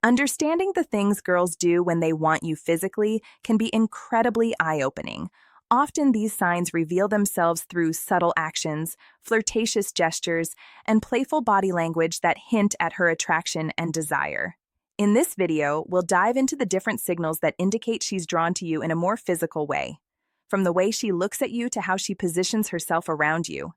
Understanding the things girls do when they want you physically can be incredibly eye-opening. Often these signs reveal themselves through subtle actions, flirtatious gestures, and playful body language that hint at her attraction and desire. In this video, we'll dive into the different signals that indicate she's drawn to you in a more physical way. From the way she looks at you to how she positions herself around you.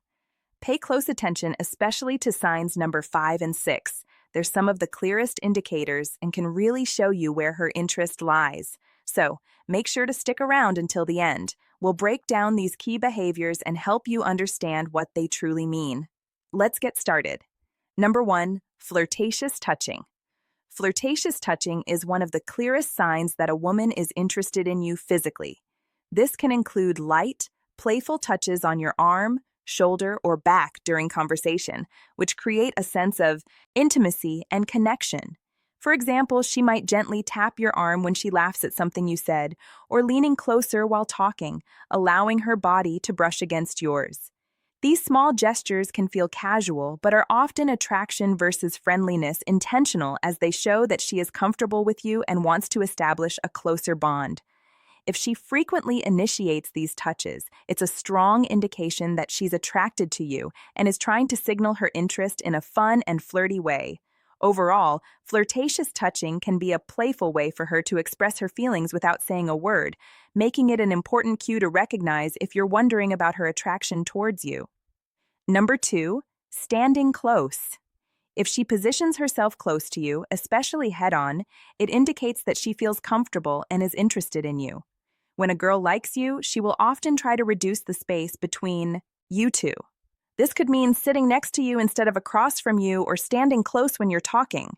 Pay close attention, especially to signs number 5 and 6. They're some of the clearest indicators and can really show you where her interest lies. So, make sure to stick around until the end. We'll break down these key behaviors and help you understand what they truly mean. Let's get started. Number 1, flirtatious touching. Flirtatious touching is one of the clearest signs that a woman is interested in you physically. This can include light, playful touches on your arm, shoulder, or back during conversation, which create a sense of intimacy and connection. For example, she might gently tap your arm when she laughs at something you said, or leaning closer while talking, allowing her body to brush against yours. These small gestures can feel casual, but are often attraction versus friendliness intentional, as they show that she is comfortable with you and wants to establish a closer bond. If she frequently initiates these touches, it's a strong indication that she's attracted to you and is trying to signal her interest in a fun and flirty way. Overall, flirtatious touching can be a playful way for her to express her feelings without saying a word, making it an important cue to recognize if you're wondering about her attraction towards you. Number 2, standing close. If she positions herself close to you, especially head-on, it indicates that she feels comfortable and is interested in you. When a girl likes you, she will often try to reduce the space between you two. This could mean sitting next to you instead of across from you or standing close when you're talking.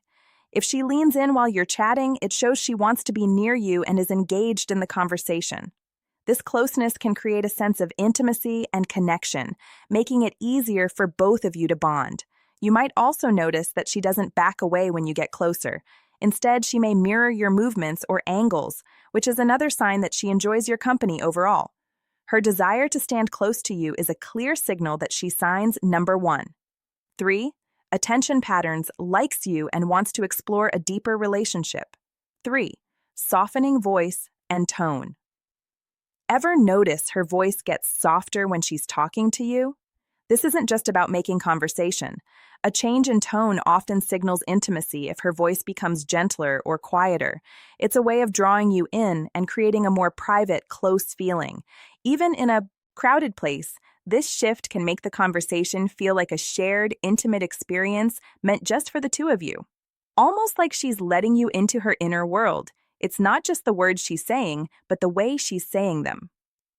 If she leans in while you're chatting, it shows she wants to be near you and is engaged in the conversation. This closeness can create a sense of intimacy and connection, making it easier for both of you to bond. You might also notice that she doesn't back away when you get closer. Instead, she may mirror your movements or angles, which is another sign that she enjoys your company overall. Her desire to stand close to you is a clear signal that she signs number 1. 3, attention patterns, likes you and wants to explore a deeper relationship. 3, softening voice and tone. Ever notice her voice gets softer when she's talking to you? This isn't just about making conversation. A change in tone often signals intimacy if her voice becomes gentler or quieter. It's a way of drawing you in and creating a more private, close feeling. Even in a crowded place, this shift can make the conversation feel like a shared, intimate experience meant just for the two of you. Almost like she's letting you into her inner world. It's not just the words she's saying, but the way she's saying them.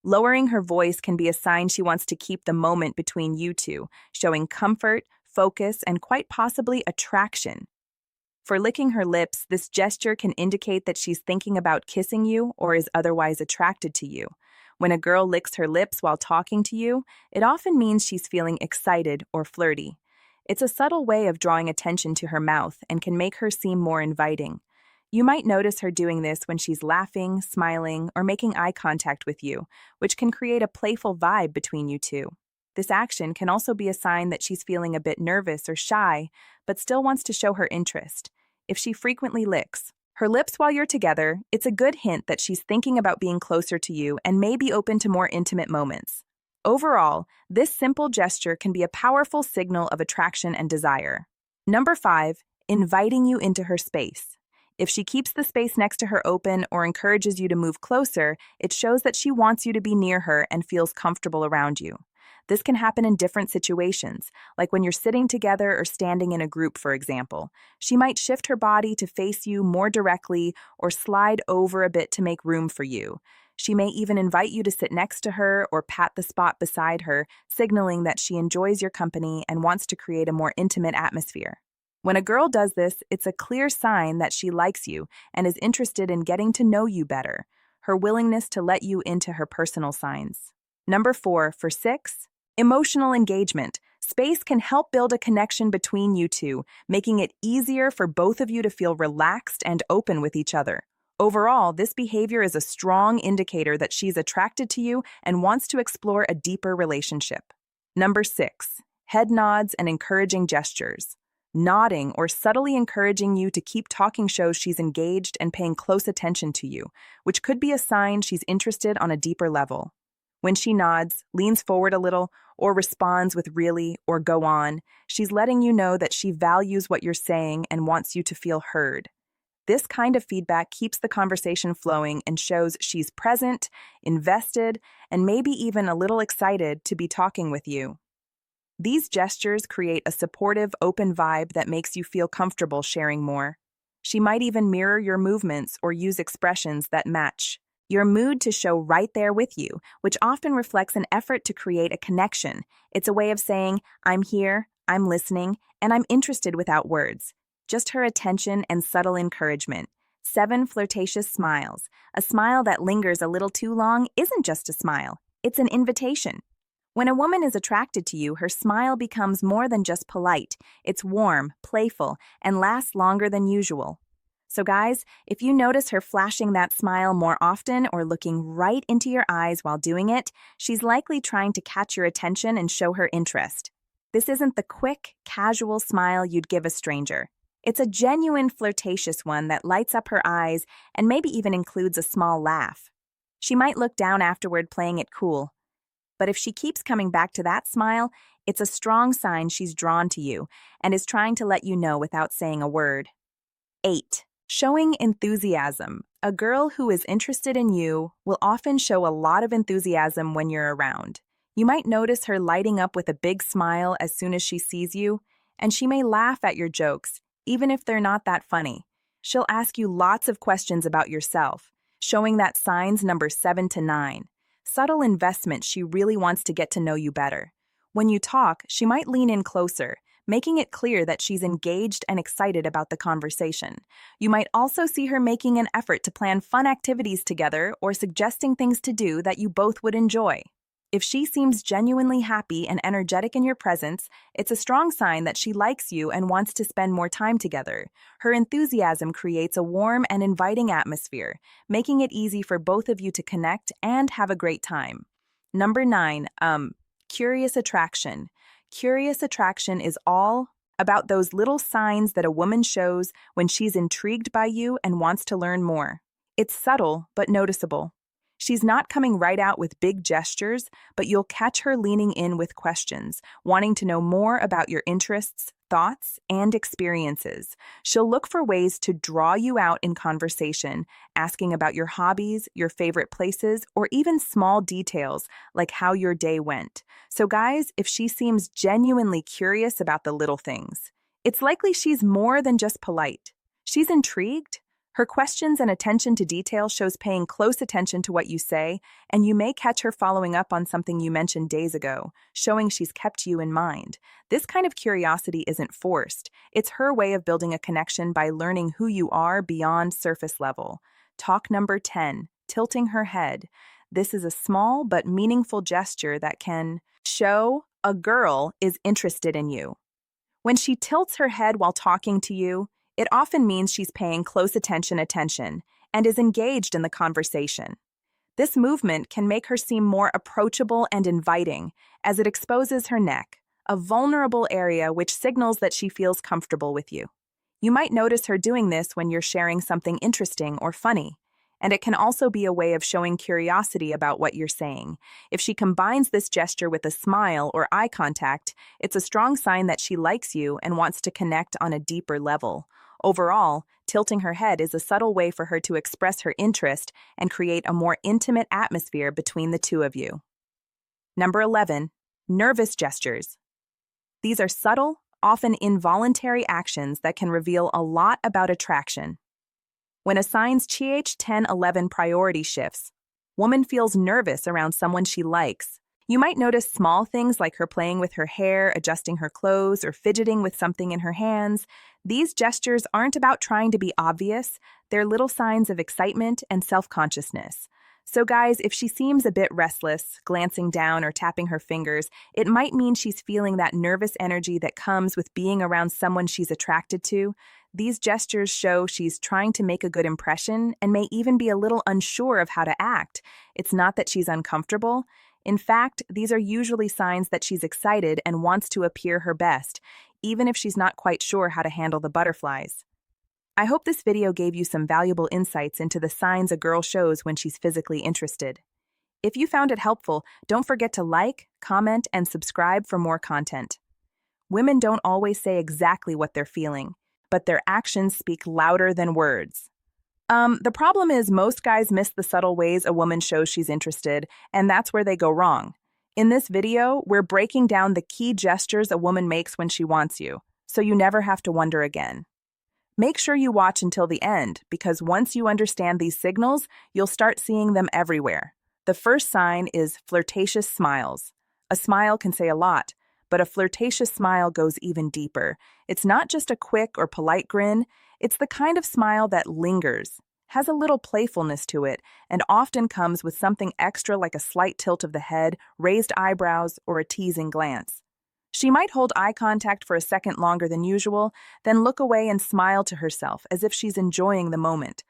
Lowering her voice can be a sign she wants to keep the moment between you two, showing comfort, focus, and quite possibly attraction. For licking her lips, this gesture can indicate that she's thinking about kissing you or is otherwise attracted to you. When a girl licks her lips while talking to you, it often means she's feeling excited or flirty. It's a subtle way of drawing attention to her mouth and can make her seem more inviting. You might notice her doing this when she's laughing, smiling, or making eye contact with you, which can create a playful vibe between you two. This action can also be a sign that she's feeling a bit nervous or shy, but still wants to show her interest. If she frequently licks her lips while you're together, it's a good hint that she's thinking about being closer to you and may be open to more intimate moments. Overall, this simple gesture can be a powerful signal of attraction and desire. Number 5, inviting you into her space. If she keeps the space next to her open or encourages you to move closer, it shows that she wants you to be near her and feels comfortable around you. This can happen in different situations, like when you're sitting together or standing in a group, for example. She might shift her body to face you more directly or slide over a bit to make room for you. She may even invite you to sit next to her or pat the spot beside her, signaling that she enjoys your company and wants to create a more intimate atmosphere. When a girl does this, it's a clear sign that she likes you and is interested in getting to know you better. Her willingness to let you into her personal signs. Number 4, for 6, emotional engagement. Space can help build a connection between you two, making it easier for both of you to feel relaxed and open with each other. Overall, this behavior is a strong indicator that she's attracted to you and wants to explore a deeper relationship. Number 6, head nods and encouraging gestures. Nodding or subtly encouraging you to keep talking shows she's engaged and paying close attention to you, which could be a sign she's interested on a deeper level. When she nods, leans forward a little, or responds with really or go on, she's letting you know that she values what you're saying and wants you to feel heard. This kind of feedback keeps the conversation flowing and shows she's present, invested, and maybe even a little excited to be talking with you. These gestures create a supportive, open vibe that makes you feel comfortable sharing more. She might even mirror your movements or use expressions that match your mood to show right there with you, which often reflects an effort to create a connection. It's a way of saying, I'm here, I'm listening, and I'm interested without words. Just her attention and subtle encouragement. 7 flirtatious smiles. A smile that lingers a little too long isn't just a smile, it's an invitation. When a woman is attracted to you, her smile becomes more than just polite. It's warm, playful, and lasts longer than usual. So guys, if you notice her flashing that smile more often or looking right into your eyes while doing it, she's likely trying to catch your attention and show her interest. This isn't the quick, casual smile you'd give a stranger. It's a genuine flirtatious one that lights up her eyes and maybe even includes a small laugh. She might look down afterward playing it cool. But if she keeps coming back to that smile, it's a strong sign she's drawn to you and is trying to let you know without saying a word. 8. Showing enthusiasm. A girl who is interested in you will often show a lot of enthusiasm when you're around. You might notice her lighting up with a big smile as soon as she sees you, and she may laugh at your jokes, even if they're not that funny. She'll ask you lots of questions about yourself, showing that signs number 7 to 9. Subtle investment, she really wants to get to know you better. When you talk, she might lean in closer, making it clear that she's engaged and excited about the conversation. You might also see her making an effort to plan fun activities together or suggesting things to do that you both would enjoy. If she seems genuinely happy and energetic in your presence, it's a strong sign that she likes you and wants to spend more time together. Her enthusiasm creates a warm and inviting atmosphere, making it easy for both of you to connect and have a great time. Number 9, curious attraction. Curious attraction is all about those little signs that a woman shows when she's intrigued by you and wants to learn more. It's subtle but noticeable. She's not coming right out with big gestures, but you'll catch her leaning in with questions, wanting to know more about your interests, thoughts, and experiences. She'll look for ways to draw you out in conversation, asking about your hobbies, your favorite places, or even small details like how your day went. So guys, if she seems genuinely curious about the little things, it's likely she's more than just polite. She's intrigued. Her questions and attention to detail shows paying close attention to what you say, and you may catch her following up on something you mentioned days ago, showing she's kept you in mind. This kind of curiosity isn't forced. It's her way of building a connection by learning who you are beyond surface level. Talk number 10, tilting her head. This is a small but meaningful gesture that can show a girl is interested in you. When she tilts her head while talking to you, it often means she's paying close attention and is engaged in the conversation. This movement can make her seem more approachable and inviting as it exposes her neck, a vulnerable area which signals that she feels comfortable with you. You might notice her doing this when you're sharing something interesting or funny, and it can also be a way of showing curiosity about what you're saying. If she combines this gesture with a smile or eye contact, it's a strong sign that she likes you and wants to connect on a deeper level. Overall, tilting her head is a subtle way for her to express her interest and create a more intimate atmosphere between the two of you. Number 11, nervous gestures. These are subtle, often involuntary actions that can reveal a lot about attraction. When a sign's Ch10-11 priority shifts, woman feels nervous around someone she likes. You might notice small things like her playing with her hair, adjusting her clothes, or fidgeting with something in her hands. These gestures aren't about trying to be obvious. They're little signs of excitement and self-consciousness. So guys, if she seems a bit restless, glancing down or tapping her fingers, it might mean she's feeling that nervous energy that comes with being around someone she's attracted to. These gestures show she's trying to make a good impression and may even be a little unsure of how to act. It's not that she's uncomfortable. In fact, these are usually signs that she's excited and wants to appear her best. even if she's not quite sure how to handle the butterflies. I hope this video gave you some valuable insights into the signs a girl shows when she's physically interested. If you found it helpful, don't forget to like, comment, and subscribe for more content. Women don't always say exactly what they're feeling, but their actions speak louder than words. The problem is most guys miss the subtle ways a woman shows she's interested, and that's where they go wrong. In this video, we're breaking down the key gestures a woman makes when she wants you, so you never have to wonder again. Make sure you watch until the end, because once you understand these signals, you'll start seeing them everywhere. The first sign is flirtatious smiles. A smile can say a lot, but a flirtatious smile goes even deeper. It's not just a quick or polite grin, it's the kind of smile that lingers, has a little playfulness to it, and often comes with something extra like a slight tilt of the head, raised eyebrows, or a teasing glance. She might hold eye contact for a second longer than usual, then look away and smile to herself as if she's enjoying the moment.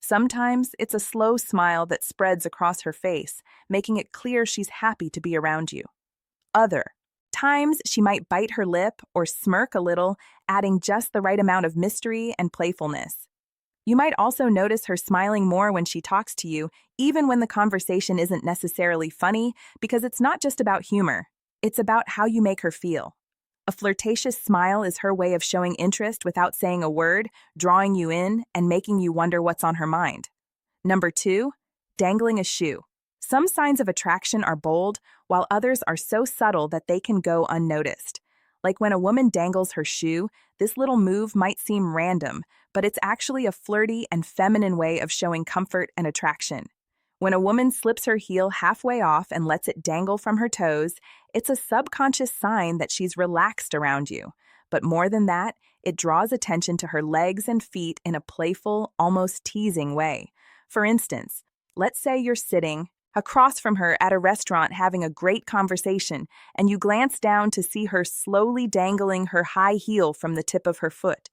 Sometimes it's a slow smile that spreads across her face, making it clear she's happy to be around you. Other times, she might bite her lip or smirk a little, adding just the right amount of mystery and playfulness. You might also notice her smiling more when she talks to you, even when the conversation isn't necessarily funny, because it's not just about humor. It's about how you make her feel. A flirtatious smile is her way of showing interest without saying a word, drawing you in, and making you wonder what's on her mind. Number 2, dangling a shoe. Some signs of attraction are bold, while others are so subtle that they can go unnoticed. Like when a woman dangles her shoe, this little move might seem random, but it's actually a flirty and feminine way of showing comfort and attraction. When a woman slips her heel halfway off and lets it dangle from her toes, it's a subconscious sign that she's relaxed around you. But more than that, it draws attention to her legs and feet in a playful, almost teasing way. For instance, let's say you're sitting across from her at a restaurant having a great conversation, and you glance down to see her slowly dangling her high heel from the tip of her foot.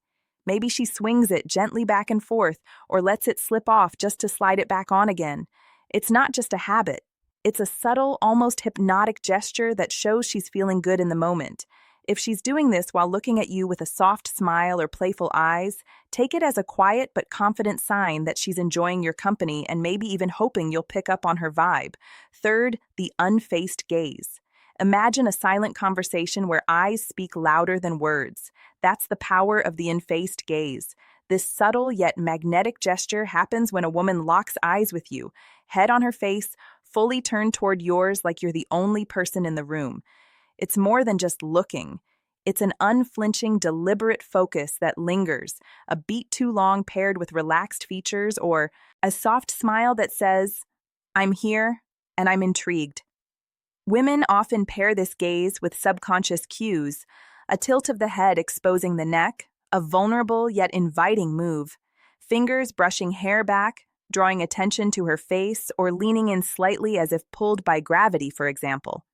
Maybe she swings it gently back and forth or lets it slip off just to slide it back on again. It's not just a habit. It's a subtle, almost hypnotic gesture that shows she's feeling good in the moment. If she's doing this while looking at you with a soft smile or playful eyes, take it as a quiet but confident sign that she's enjoying your company and maybe even hoping you'll pick up on her vibe. Third, the unfaced gaze. Imagine a silent conversation where eyes speak louder than words. That's the power of the unfaced gaze. This subtle yet magnetic gesture happens when a woman locks eyes with you, head on her face, fully turned toward yours like you're the only person in the room. It's more than just looking. It's an unflinching, deliberate focus that lingers, a beat too long paired with relaxed features, or a soft smile that says, "I'm here and I'm intrigued." Women often pair this gaze with subconscious cues, a tilt of the head exposing the neck, a vulnerable yet inviting move, fingers brushing hair back, drawing attention to her face, or leaning in slightly as if pulled by gravity, for example.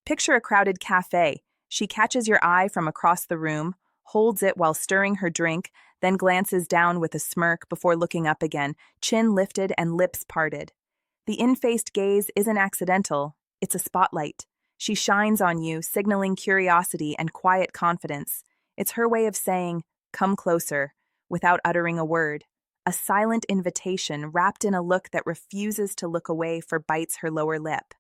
Picture a crowded cafe. She catches your eye from across the room, holds it while stirring her drink, then glances down with a smirk before looking up again, chin lifted and lips parted. The in-faced gaze isn't accidental, it's a spotlight. She shines on you, signaling curiosity and quiet confidence. It's her way of saying, "Come closer," without uttering a word. A silent invitation wrapped in a look that refuses to look away or bites her lower lip.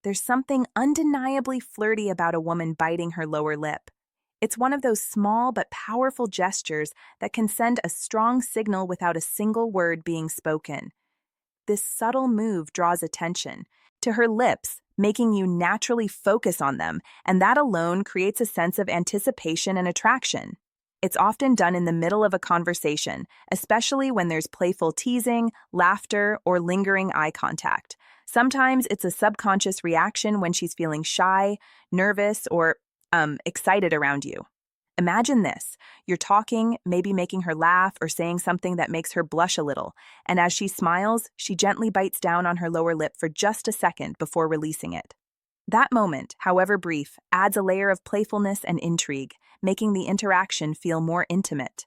There's something undeniably flirty about a woman biting her lower lip. It's one of those small but powerful gestures that can send a strong signal without a single word being spoken. This subtle move draws attention to her lips, making you naturally focus on them, and that alone creates a sense of anticipation and attraction. It's often done in the middle of a conversation, especially when there's playful teasing, laughter, or lingering eye contact. Sometimes it's a subconscious reaction when she's feeling shy, nervous, or excited around you. Imagine this. You're talking, maybe making her laugh or saying something that makes her blush a little, and as she smiles, she gently bites down on her lower lip for just a second before releasing it. That moment, however brief, adds a layer of playfulness and intrigue, making the interaction feel more intimate.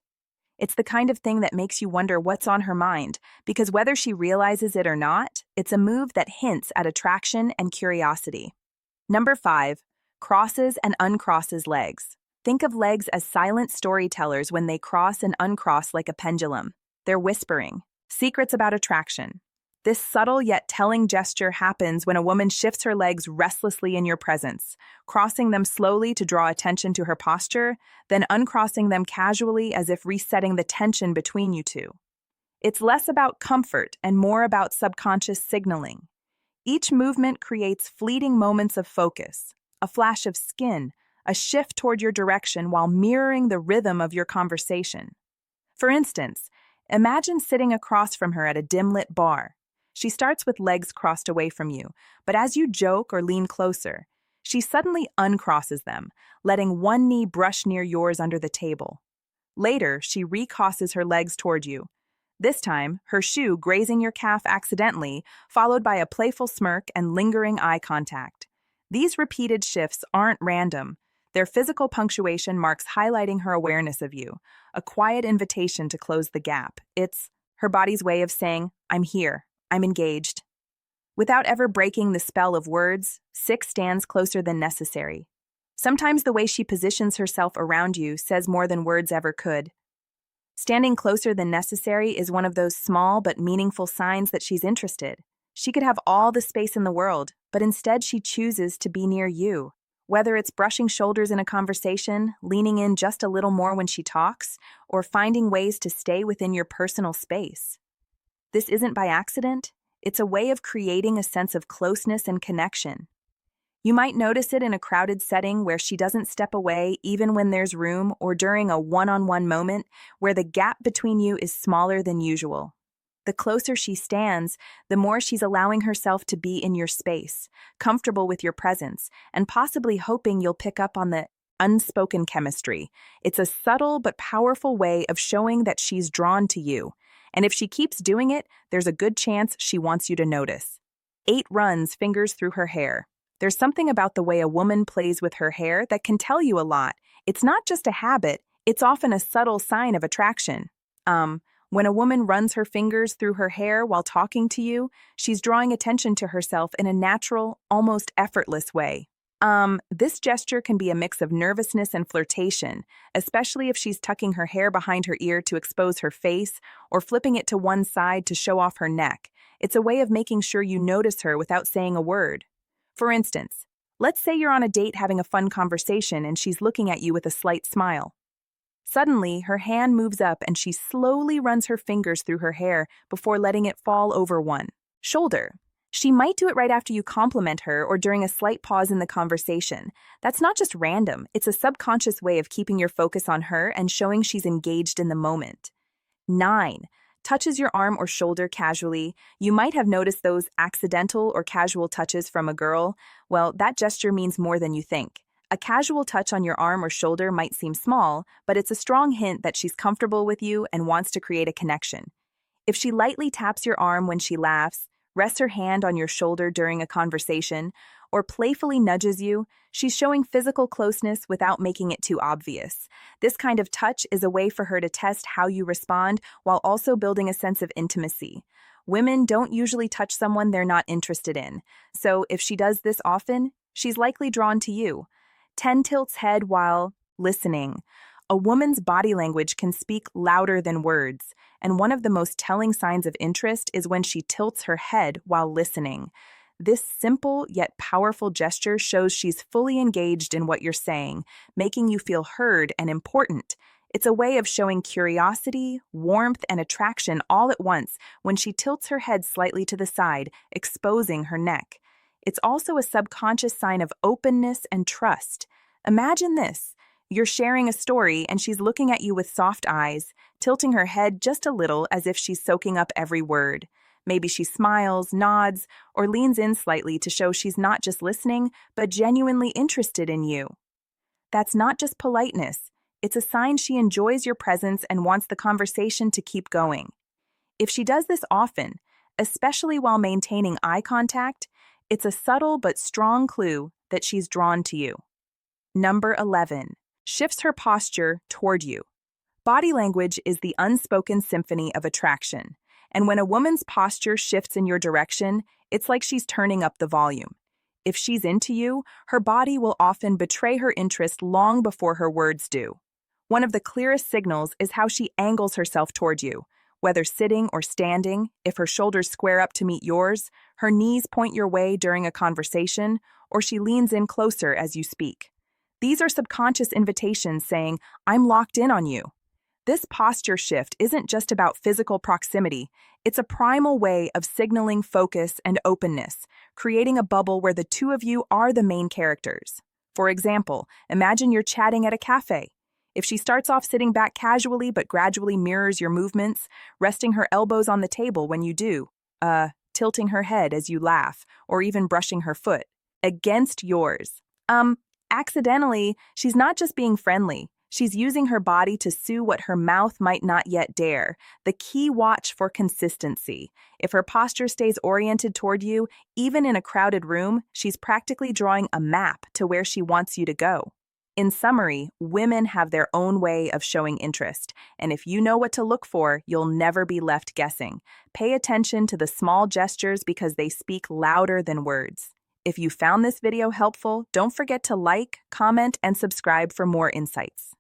It's the kind of thing that makes you wonder what's on her mind, because whether she realizes it or not, it's a move that hints at attraction and curiosity. Number 5, crosses and uncrosses legs. Think of legs as silent storytellers when they cross and uncross like a pendulum. They're whispering secrets about attraction. This subtle yet telling gesture happens when a woman shifts her legs restlessly in your presence, crossing them slowly to draw attention to her posture, then uncrossing them casually as if resetting the tension between you two. It's less about comfort and more about subconscious signaling. Each movement creates fleeting moments of focus, a flash of skin, a shift toward your direction while mirroring the rhythm of your conversation. For instance, imagine sitting across from her at a dim-lit bar. She starts with legs crossed away from you, but as you joke or lean closer, she suddenly uncrosses them, letting one knee brush near yours under the table. Later, she recrosses her legs toward you. This time, her shoe grazing your calf accidentally, followed by a playful smirk and lingering eye contact. These repeated shifts aren't random. Their physical punctuation marks highlighting her awareness of you, a quiet invitation to close the gap. It's her body's way of saying, "I'm here, I'm engaged." Without ever breaking the spell of words, Six stands closer than necessary. Sometimes the way she positions herself around you says more than words ever could. Standing closer than necessary is one of those small but meaningful signs that she's interested. She could have all the space in the world, but instead she chooses to be near you. Whether it's brushing shoulders in a conversation, leaning in just a little more when she talks, or finding ways to stay within your personal space. This isn't by accident. It's a way of creating a sense of closeness and connection. You might notice it in a crowded setting where she doesn't step away even when there's room, or during a one-on-one moment where the gap between you is smaller than usual. The closer she stands, the more she's allowing herself to be in your space, comfortable with your presence, and possibly hoping you'll pick up on the unspoken chemistry. It's a subtle but powerful way of showing that she's drawn to you. And if she keeps doing it, there's a good chance she wants you to notice. 8 runs fingers through her hair. There's something about the way a woman plays with her hair that can tell you a lot. It's not just a habit, it's often a subtle sign of attraction. When a woman runs her fingers through her hair while talking to you, she's drawing attention to herself in a natural, almost effortless way. This gesture can be a mix of nervousness and flirtation, especially if she's tucking her hair behind her ear to expose her face or flipping it to one side to show off her neck. It's a way of making sure you notice her without saying a word. For instance, let's say you're on a date having a fun conversation and she's looking at you with a slight smile. Suddenly, her hand moves up and she slowly runs her fingers through her hair before letting it fall over one shoulder. She might do it right after you compliment her or during a slight pause in the conversation. That's not just random, it's a subconscious way of keeping your focus on her and showing she's engaged in the moment. 9. Touches your arm or shoulder casually. You might have noticed those accidental or casual touches from a girl. Well, that gesture means more than you think. A casual touch on your arm or shoulder might seem small, but it's a strong hint that she's comfortable with you and wants to create a connection. If she lightly taps your arm when she laughs, rests her hand on your shoulder during a conversation, or playfully nudges you, she's showing physical closeness without making it too obvious. This kind of touch is a way for her to test how you respond while also building a sense of intimacy. Women don't usually touch someone they're not interested in, so if she does this often, she's likely drawn to you. 10 tilts head while listening. A woman's body language can speak louder than words, and one of the most telling signs of interest is when she tilts her head while listening. This simple yet powerful gesture shows she's fully engaged in what you're saying, making you feel heard and important. It's a way of showing curiosity, warmth, and attraction all at once when she tilts her head slightly to the side, exposing her neck. It's also a subconscious sign of openness and trust. Imagine this. You're sharing a story and she's looking at you with soft eyes, tilting her head just a little as if she's soaking up every word. Maybe she smiles, nods, or leans in slightly to show she's not just listening, but genuinely interested in you. That's not just politeness. It's a sign she enjoys your presence and wants the conversation to keep going. If she does this often, especially while maintaining eye contact, it's a subtle but strong clue that she's drawn to you. Number 11. Shifts her posture toward you. Body language is the unspoken symphony of attraction. And when a woman's posture shifts in your direction, it's like she's turning up the volume. If she's into you, her body will often betray her interest long before her words do. One of the clearest signals is how she angles herself toward you. Whether sitting or standing, if her shoulders square up to meet yours, her knees point your way during a conversation, or she leans in closer as you speak. These are subconscious invitations saying, "I'm locked in on you." This posture shift isn't just about physical proximity, it's a primal way of signaling focus and openness, creating a bubble where the two of you are the main characters. For example, imagine you're chatting at a cafe. If she starts off sitting back casually but gradually mirrors your movements, resting her elbows on the table when you do, tilting her head as you laugh, or even brushing her foot against yours. Accidentally, she's not just being friendly. She's using her body to sue what her mouth might not yet dare. The key watch for consistency. If her posture stays oriented toward you, even in a crowded room, she's practically drawing a map to where she wants you to go. In summary, women have their own way of showing interest, and if you know what to look for, you'll never be left guessing. Pay attention to the small gestures because they speak louder than words. If you found this video helpful, don't forget to like, comment, and subscribe for more insights.